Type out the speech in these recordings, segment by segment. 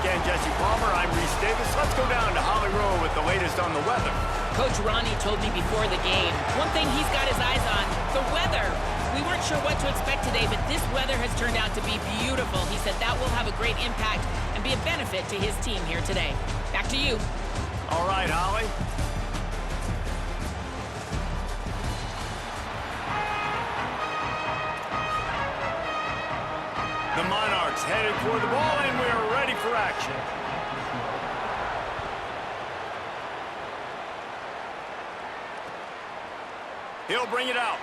again, Jesse Palmer. I'm Reese Davis. Let's go down to Holly Rowe with the latest on the weather. Coach Ronnie told me before the game, one thing he's got his eyes on, the weather. We weren't sure what to expect today, but this weather has turned out to be beautiful. He said that will have a great impact and be a benefit to his team here today. Back to you. All right, Holly. The Monarchs headed for the ball, and we are ready for action. He'll bring it out.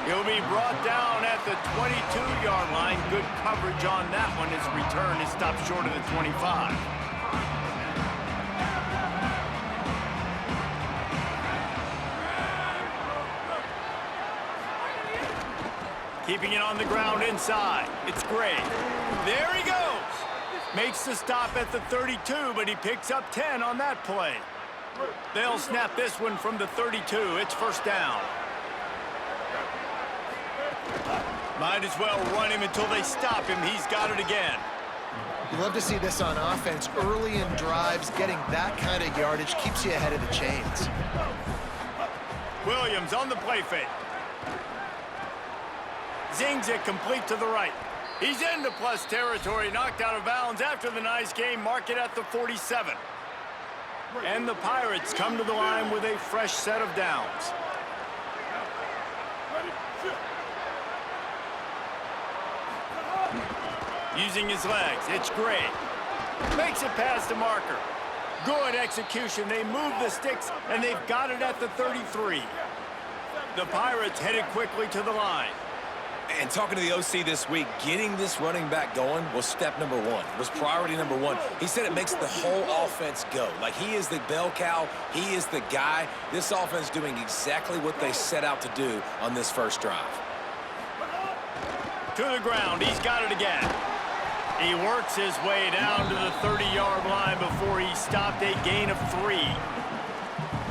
He'll be brought down at the 22-yard line. Good coverage on that one. His return is stopped short of the 25. Keeping it on the ground inside. It's Gray. There he goes. Makes the stop at the 32, but he picks up 10 on that play. They'll snap this one from the 32. It's first down. Might as well run him until they stop him. He's got it again. You love to see this on offense. Early in drives, getting that kind of yardage keeps you ahead of the chains. Williams on the play fake. Zings it complete to the right. He's into plus territory, knocked out of bounds after the nice game. Mark it at the 47. And the Pirates come to the line with a fresh set of downs. Using his legs, it's Gray. Makes it past the marker. Good execution. They move the sticks, and they've got it at the 33. The Pirates headed quickly to the line. And talking to the OC this week, getting this running back going was step number one. It was priority number one. He said it makes the whole offense go. Like, he is the bell cow. He is the guy. This offense doing exactly what they set out to do on this first drive. To the ground. He's got it again. He works his way down to the 30-yard line before he stopped, a gain of 3.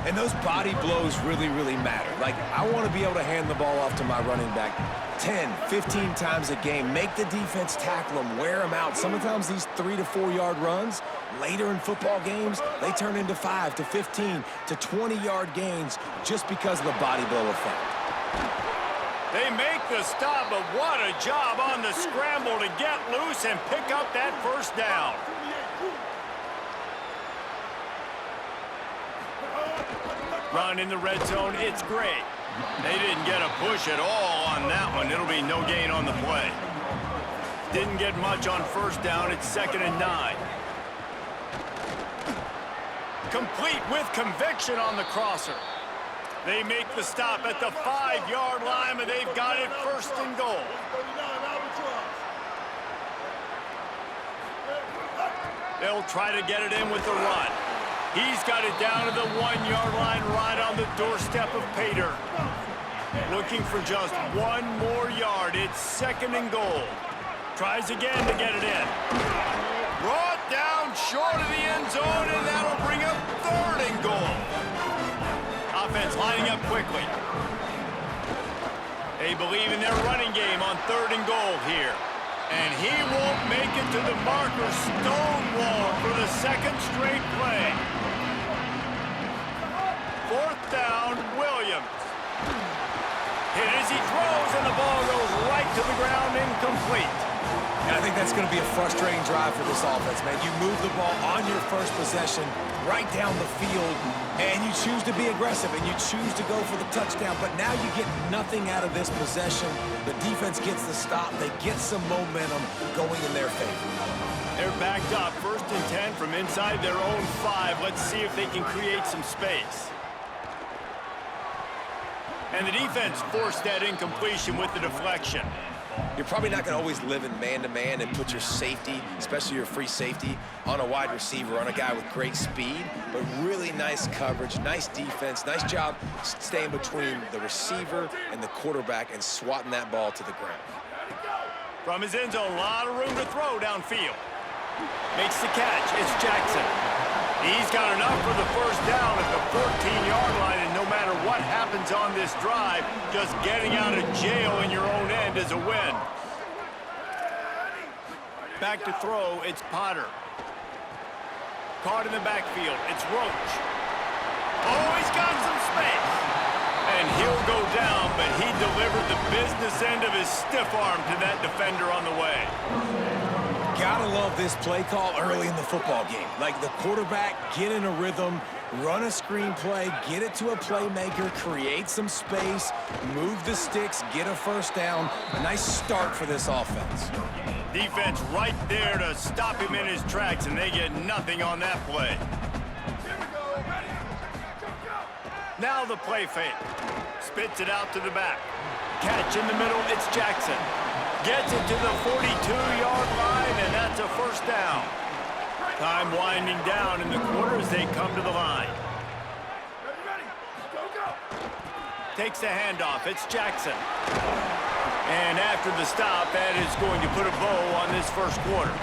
And those body blows really, really matter. Like, I want to be able to hand the ball off to my running back 10, 15 times a game. Make the defense tackle them, wear them out. Sometimes these 3 to 4 yard runs, later in football games, they turn into 5 to 15 to 20-yard gains just because of the body blow effect. They make the stop, but what a job on the scramble to get loose and pick up that first down. Run in the red zone, it's Gray. They didn't get a push at all on that one. It'll be no gain on the play. Didn't get much on first down. It's 2nd and 9. Complete with conviction on the crosser. They make the stop at the 5-yard line, but they've got it 1st and goal. They'll try to get it in with the run. He's got it down to the 1-yard line right on the doorstep of Pater. Looking for just 1 more yard. It's 2nd and goal. Tries again to get it in. Brought down short of the end zone, and that'll bring up 3rd and goal. Offense lining up quickly. They believe in their running game on 3rd and goal here. And he won't make it to the marker. Stonewall for the 2nd straight play. 4th down, Williams. Hit as he throws, and the ball goes right to the ground, incomplete. And I think that's going to be a frustrating drive for this offense, man. You move the ball on your first possession right down the field, and you choose to be aggressive, and you choose to go for the touchdown, but now you get nothing out of this possession. The defense gets the stop. They get some momentum going in their favor. They're backed up, 1st and 10 from inside their own 5. Let's see if they can create some space. And the defense forced that incompletion with the deflection. You're probably not going to always live in man-to-man and put your safety, especially your free safety, on a wide receiver, on a guy with great speed, but really nice coverage, nice defense, nice job staying between the receiver and the quarterback and swatting that ball to the ground. From his end zone, a lot of room to throw downfield. Makes the catch. It's Jackson. He's got enough for the first down at the 14-yard line, and no matter what happens on this drive, just getting out of jail in your own end is a win. Back to throw, it's Potter. Caught in the backfield, it's Roach. Oh, he's got some space. And he'll go down, but he delivered the business end of his stiff arm to that defender on the way. Gotta love this play call early in the football game. Like the quarterback, get in a rhythm, run a screen play, get it to a playmaker, create some space, move the sticks, get a first down. A nice start for this offense. Defense right there to stop him in his tracks, and they get nothing on that play. Now the play fake. Spits it out to the back. Catch in the middle, it's Jackson. Gets it to the 42-yard line, and that's a first down. Time winding down in the quarter as they come to the line. Takes the handoff, it's Jackson. And after the stop, that is going to put a bow on this first quarter.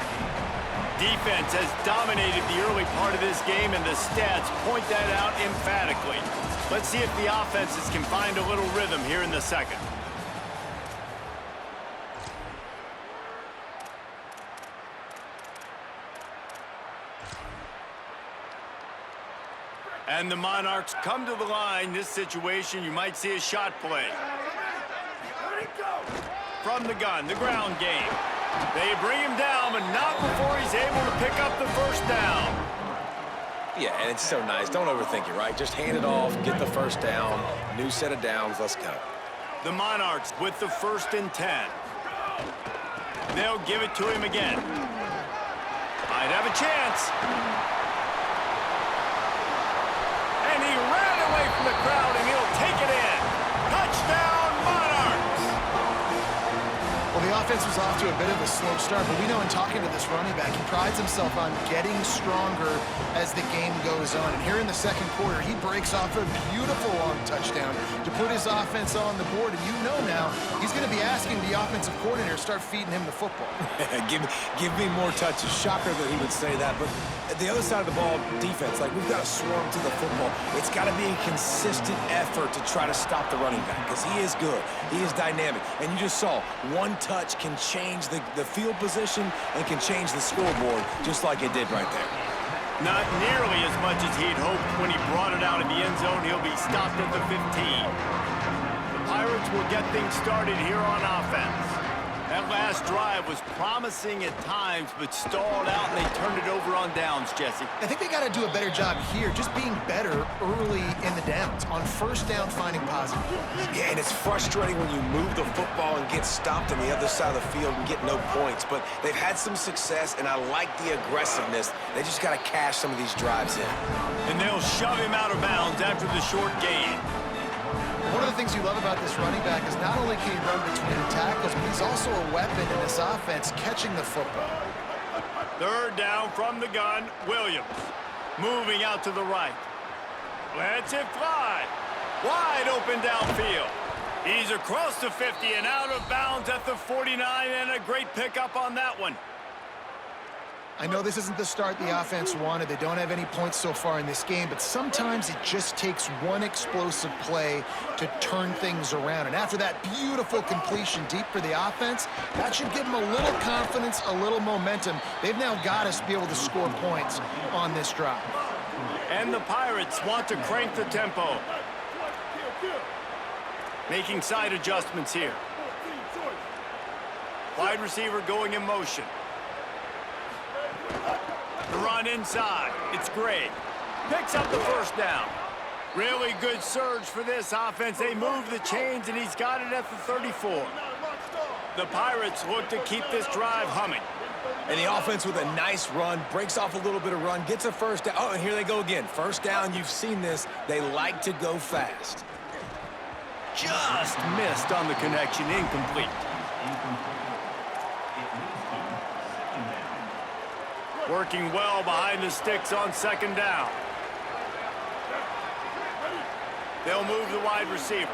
Defense has dominated the early part of this game, and the stats point that out emphatically. Let's see if the offenses can find a little rhythm here in the second. And the Monarchs come to the line. This situation, you might see a shot play. From the gun, the ground game. They bring him down, but not before he's able to pick up the first down. Yeah, and it's so nice. Don't overthink it, right? Just hand it off, get the first down, new set of downs, let's go. The Monarchs with the 1st and 10. They'll give it to him again. Might have a chance. And he ran away from the crowd, and he'll take it in. Touchdown, Monarchs! Well, the offense was off to a bit of a slow start, but we know in talking to this running back, he prides himself on getting stronger as the game goes on. And here in the second quarter, he breaks off a beautiful long touchdown to put his offense on the board. And you know now, he's going to be asking the offensive coordinator to start feeding him the football. give me more touches. Shocker that he would say that, but the other side of the ball, defense, like we've got to swarm to the football. It's got to be a consistent effort to try to stop the running back because he is good. He is dynamic. And you just saw one touch can change the field position and can change the scoreboard just like it did right there. Not nearly as much as he'd hoped when he brought it out in the end zone. He'll be stopped at the 15. The Pirates will get things started here on offense. That last drive was promising at times, but stalled out, and they turned it over on downs, Jesse. I think they got to do a better job here, just being better early in the downs. On first down, finding positive. Yeah, and it's frustrating when you move the football and get stopped on the other side of the field and get no points. But they've had some success, and I like the aggressiveness. They just got to cash some of these drives in. And they'll shove him out of bounds after the short gain. One of the things you love about this running back is not only can he run between the tackles, but he's also a weapon in this offense, catching the football. Third down from the gun, Williams. Moving out to the right. Lets it fly. Wide open downfield. He's across the 50 and out of bounds at the 49, and a great pickup on that one. I know this isn't the start the offense wanted. They don't have any points so far in this game, but sometimes it just takes one explosive play to turn things around. And after that beautiful completion deep for the offense, that should give them a little confidence, a little momentum. They've now got us to be able to score points on this drive. And the Pirates want to crank the tempo. Making side adjustments here. Wide receiver going in motion. The run inside. It's Gray. Picks up the first down. Really good surge for this offense. They move the chains, and he's got it at the 34. The Pirates look to keep this drive humming. And the offense with a nice run, breaks off a little bit of run, gets a first down. Oh, and here they go again. First down, you've seen this. They like to go fast. Just missed on the connection. Incomplete. Working well behind the sticks on second down. They'll move the wide receiver.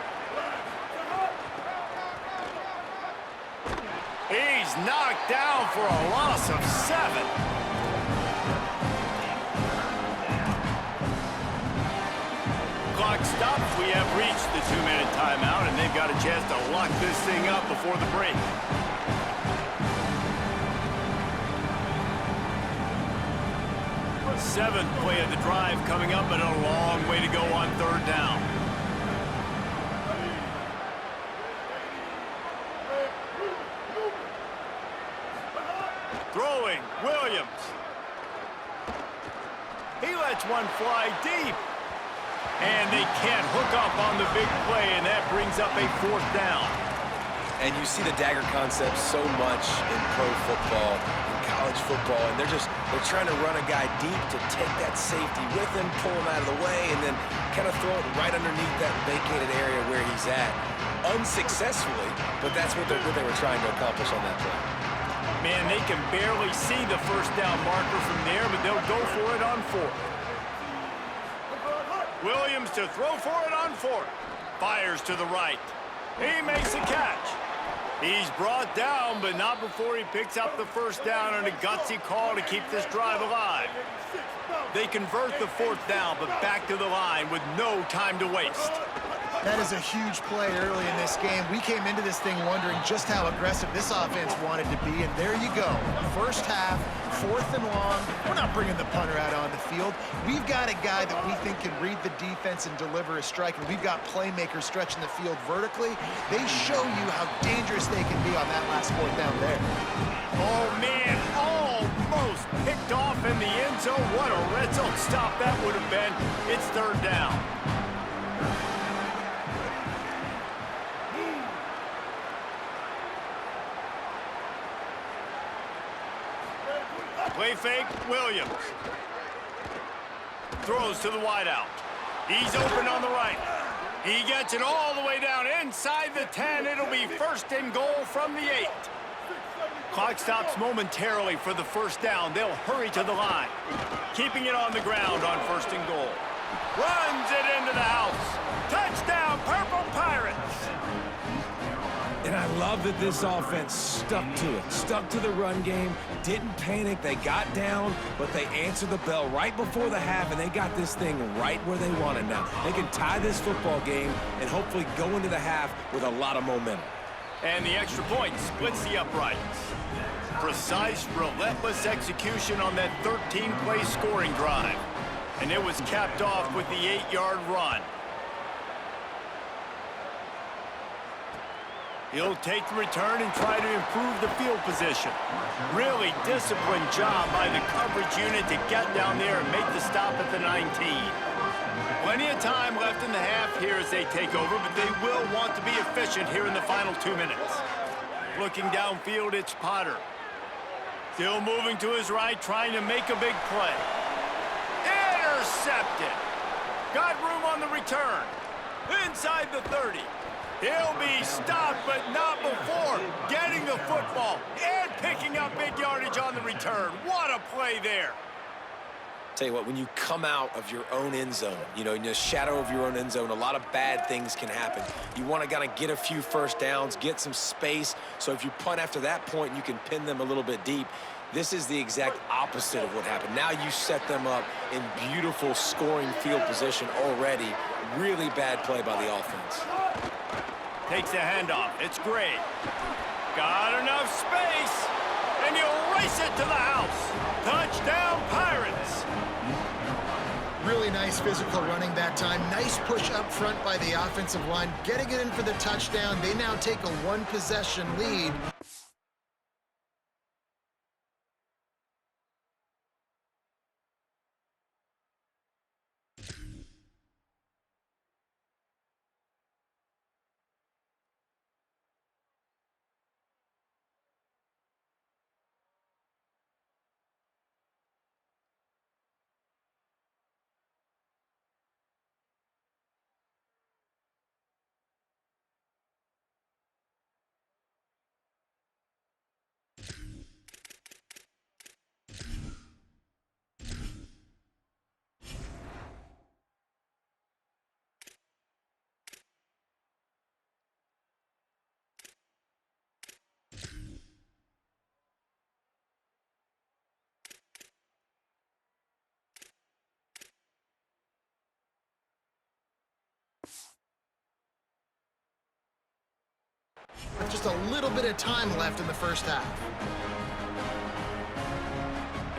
He's knocked down for a loss of 7. Clock stops. We have reached the 2-minute timeout, and they've got a chance to lock this thing up before the break. Seventh play of the drive coming up, but a long way to go on third down. Throwing, Williams. He lets one fly deep. And they can't hook up on the big play, and that brings up a fourth down. And you see the dagger concept so much in pro football, in college football, and they're trying to run a guy deep to take that safety with him, pull him out of the way, and then kind of throw it right underneath that vacated area where he's at. Unsuccessfully, but that's what they were trying to accomplish on that play. Man, they can barely see the first down marker from there, but they'll go for it on fourth. Williams to throw for it on fourth. Fires to the right. He makes a catch. He's brought down, but not before he picks up the first down on a gutsy call to keep this drive alive. They convert the fourth down, but back to the line with no time to waste. That is a huge play early in this game. We came into this thing wondering just how aggressive this offense wanted to be, and there you go. First half, fourth and long. We're not bringing the punter out on the field. We've got a guy that we think can read the defense and deliver a strike, and we've got playmakers stretching the field vertically. They show you how dangerous they can be on that last fourth down there. Oh, man, almost picked off in the end zone. What a red zone stop that would have been. It's third down. Play fake, Williams. Throws to the wideout. He's open on the right. He gets it all the way down inside the 10. It'll be first and goal from the 8. Clock stops momentarily for the first down. They'll hurry to the line. Keeping it on the ground on first and goal. Runs it into the house. Touchdown, Purple Pirates. And I love that this offense stuck to it, stuck to the run game, didn't panic. They got down, but they answered the bell right before the half, and they got this thing right where they wanted now. They can tie this football game and hopefully go into the half with a lot of momentum. And the extra point splits the uprights. Precise, relentless execution on that 13-play scoring drive. And it was capped off with the 8-yard run. He'll take the return and try to improve the field position. Really disciplined job by the coverage unit to get down there and make the stop at the 19. Plenty of time left in the half here as they take over, but they will want to be efficient here in the final 2 minutes. Looking downfield, it's Potter. Still moving to his right, trying to make a big play. Intercepted. Got room on the return. Inside the 30. He'll be stopped, but not before getting the football and picking up big yardage on the return. What a play there. Tell you what, when you come out of your own end zone, you know, in the shadow of your own end zone, a lot of bad things can happen. You want to kind of get a few first downs, get some space, so if you punt after that point, you can pin them a little bit deep. This is the exact opposite of what happened. Now you set them up in beautiful scoring field position already. Really bad play by the offense. Takes the handoff. It's great. Got enough space, and you'll race it to the house. Touchdown, Pirates. Really nice physical running that time. Nice push up front by the offensive line. Getting it in for the touchdown. They now take a one-possession lead. With just a little bit of time left in the first half.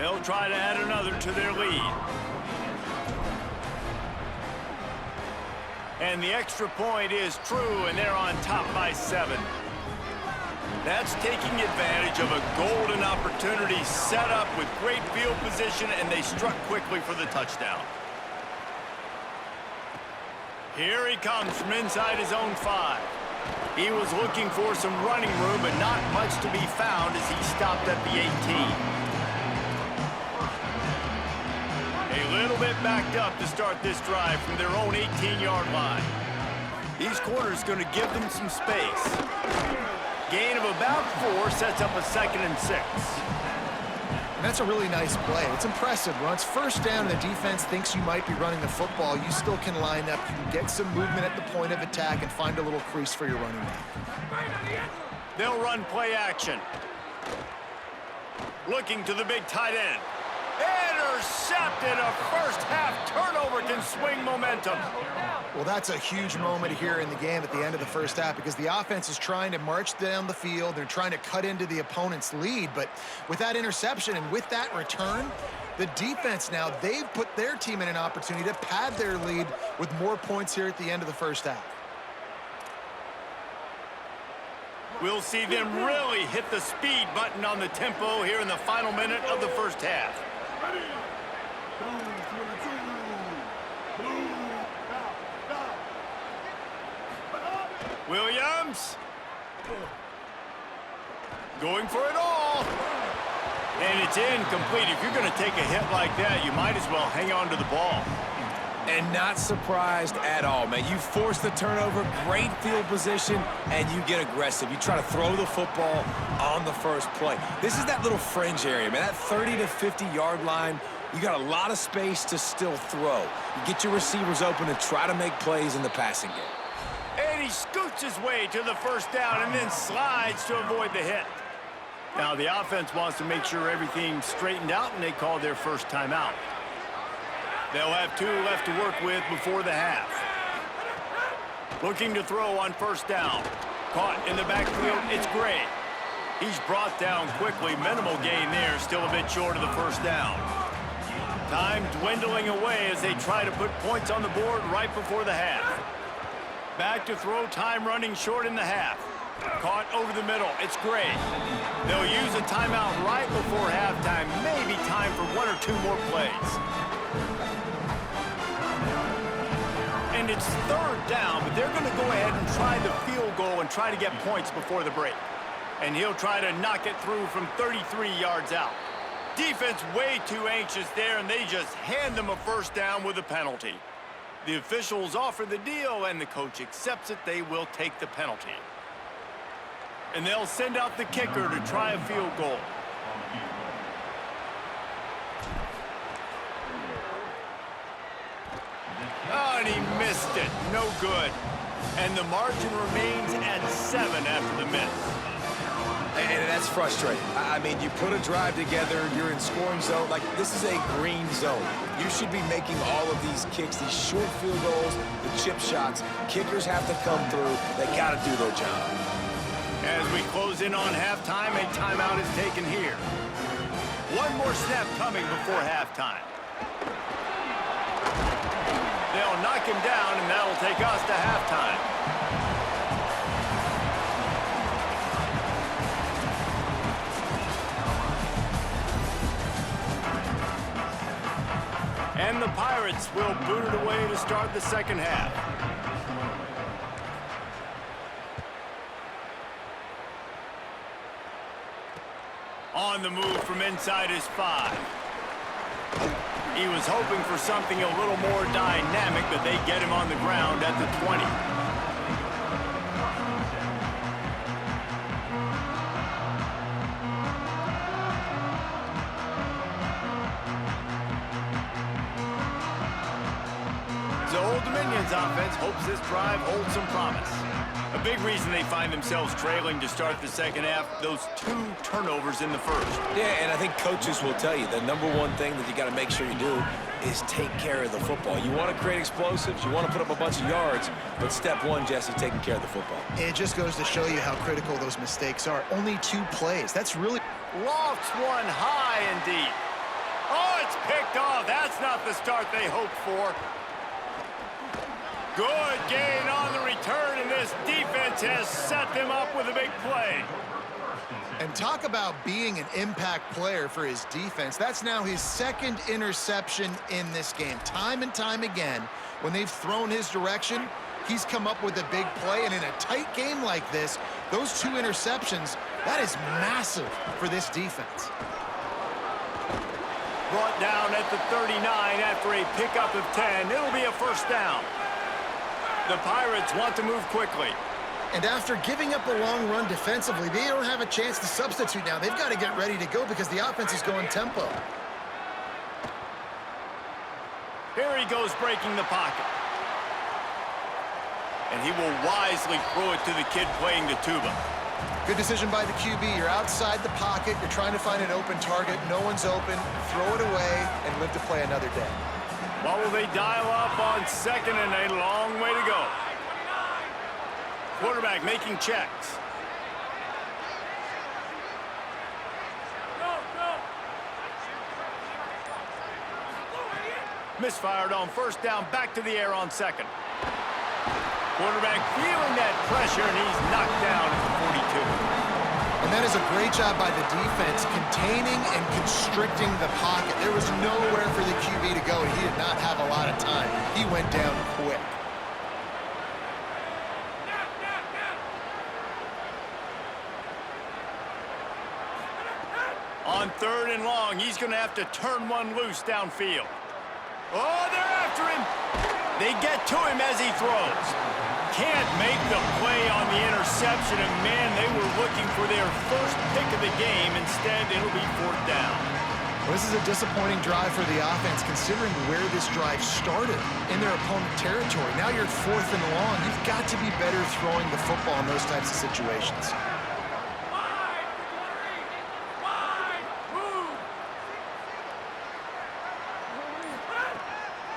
They'll try to add another to their lead. And the extra point is true, and they're on top by 7. That's taking advantage of a golden opportunity set up with great field position, and they struck quickly for the touchdown. Here he comes from inside his own 5. He was looking for some running room, but not much to be found as he stopped at the 18. A little bit backed up to start this drive from their own 18-yard line. These corners going to give them some space. Gain of about 4 sets up a 2nd and 6. And that's a really nice play. It's impressive. When it's first down and the defense thinks you might be running the football, you still can line up. You can get some movement at the point of attack and find a little crease for your running back. They'll run play action. Looking to the big tight end. Intercepted. A first-half turnover can swing momentum. Well, that's a huge moment here in the game at the end of the first half because the offense is trying to march down the field. They're trying to cut into the opponent's lead. But with that interception and with that return, the defense now, they've put their team in an opportunity to pad their lead with more points here at the end of the first half. We'll see them really hit the speed button on the tempo here in the final minute of the first half. Williams. Going for it all. And it's incomplete. If you're going to take a hit like that, you might as well hang on to the ball. And not surprised at all, man. You force the turnover, great field position, and you get aggressive. You try to throw the football on the first play. This is that little fringe area, man. That 30 to 50-yard line, you got a lot of space to still throw. You get your receivers open and try to make plays in the passing game. And he scoots his way to the first down and then slides to avoid the hit. Now the offense wants to make sure everything's straightened out, and they call their first timeout. They'll have 2 left to work with before the half. Looking to throw on first down. Caught in the backfield, it's Gray. He's brought down quickly. Minimal gain there, still a bit short of the first down. Time dwindling away as they try to put points on the board right before the half. Back to throw, time running short in the half. Caught over the middle, it's Gray. They'll use a timeout right before halftime. Maybe time for 1 or 2 more plays. And it's 3rd down, but they're going to go ahead and try the field goal and try to get points before the break. And he'll try to knock it through from 33 yards out. Defense way too anxious there, and they just hand them a first down with a penalty. The officials offer the deal, and the coach accepts it. They will take the penalty. And they'll send out the kicker to try a field goal. Oh, and he missed it. No good. And the margin remains at 7 after the miss. And that's frustrating. I mean, you put a drive together, you're in scoring zone. Like, this is a green zone. You should be making all of these kicks, these short field goals, the chip shots. Kickers have to come through. They got to do their job. As we close in on halftime, a timeout is taken here. 1 more snap coming before halftime. They'll knock him down, and that'll take us to halftime. And the Pirates will boot it away to start the second half. On the move from inside his 5. He was hoping for something a little more dynamic, but they get him on the ground at the 20. The Old Dominion's offense hopes this drive holds some promise. A big reason they find themselves trailing to start the second half, those 2 turnovers in the first. Yeah, and I think coaches will tell you the #1 thing that you got to make sure you do is take care of the football. You want to create explosives, you want to put up a bunch of yards, but step 1, Jesse, taking care of the football. It just goes to show you how critical those mistakes are. Only 2 plays. That's really... Lofts one high and deep. picked off. That's not the start they hoped for. Good gain on the return, and this defense has set them up with a big play. And talk about being an impact player for his defense. That's now his second interception in this game. Time and time again, when they've thrown his direction, he's come up with a big play. And in a tight game like this, those 2 interceptions, that is massive for this defense. Brought down at the 39 after a pickup of 10. It'll be a first down. The Pirates want to move quickly. And after giving up a long run defensively, they don't have a chance to substitute now. They've got to get ready to go because the offense is going tempo. Here he goes breaking the pocket. And he will wisely throw it to the kid playing the tuba. Good decision by the QB. You're outside the pocket. You're trying to find an open target. No one's open. Throw it away and live to play another day. What will they dial up on second and a long way to go? Quarterback making checks. Misfired on first down, back to the air on second. Quarterback feeling that pressure, and he's knocked down at the 42. And that is a great job by the defense, containing and constricting the pocket. There was nowhere for the QB to go, and he did not have a lot of time. He went down quick. On third and long, he's going to have to turn one loose downfield. Oh, they're after him. They get to him as he throws. Can't make the play on the interception, and man, they were looking for their first pick of the game. Instead, it'll be fourth down. Well, this is a disappointing drive for the offense, considering where this drive started in their opponent territory. Now you're fourth and long. You've got to be better throwing the football in those types of situations.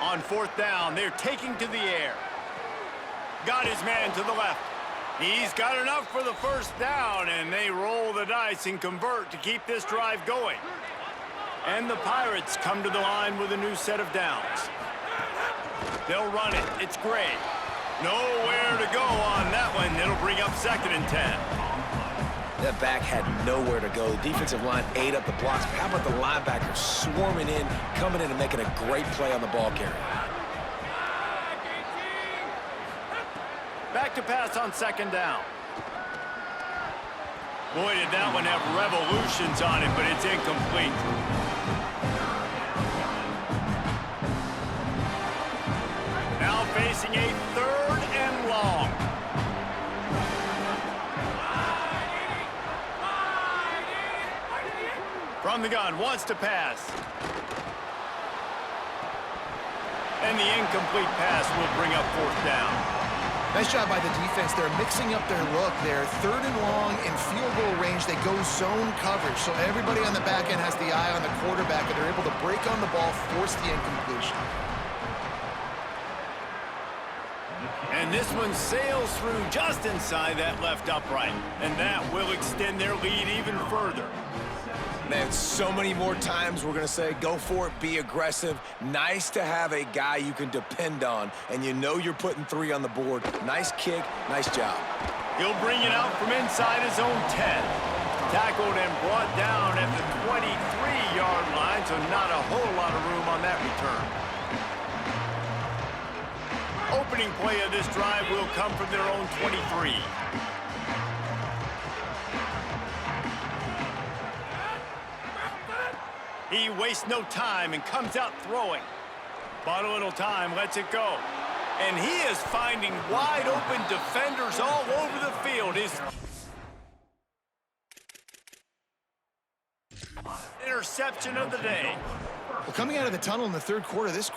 On fourth down, they're taking to the air. Got his man to the left. He's got enough for the first down, and they roll the dice and convert to keep this drive going. And the Pirates come to the line with a new set of downs. They'll run it. It's Gray. Nowhere to go on that one. It'll bring up second and 10. That back had nowhere to go. The defensive line ate up the blocks. How about the linebackers swarming in, coming in and making a great play on the ball carrier? Back to pass on second down. Boy, did that one have revolutions on it, but it's incomplete. Now facing a third and long. From the gun, wants to pass. And the incomplete pass will bring up fourth down. Nice job by the defense. They're mixing up their look there. Third and long in field goal range. They go zone coverage. So everybody on the back end has the eye on the quarterback, and they're able to break on the ball, force the incompletion. And this one sails through just inside that left upright. And that will extend their lead even further. Man, so many more times we're going to say, go for it, be aggressive. Nice to have a guy you can depend on, and you know you're putting 3 on the board. Nice kick, nice job. He'll bring it out from inside his own 10. Tackled and brought down at the 23-yard line, so not a whole lot of room on that return. Opening play of this drive will come from their own 23. He wastes no time and comes out throwing. Bought a little time, lets it go. And he is finding wide open defenders all over the field. His interception of the day. Well, coming out of the tunnel in the third quarter, this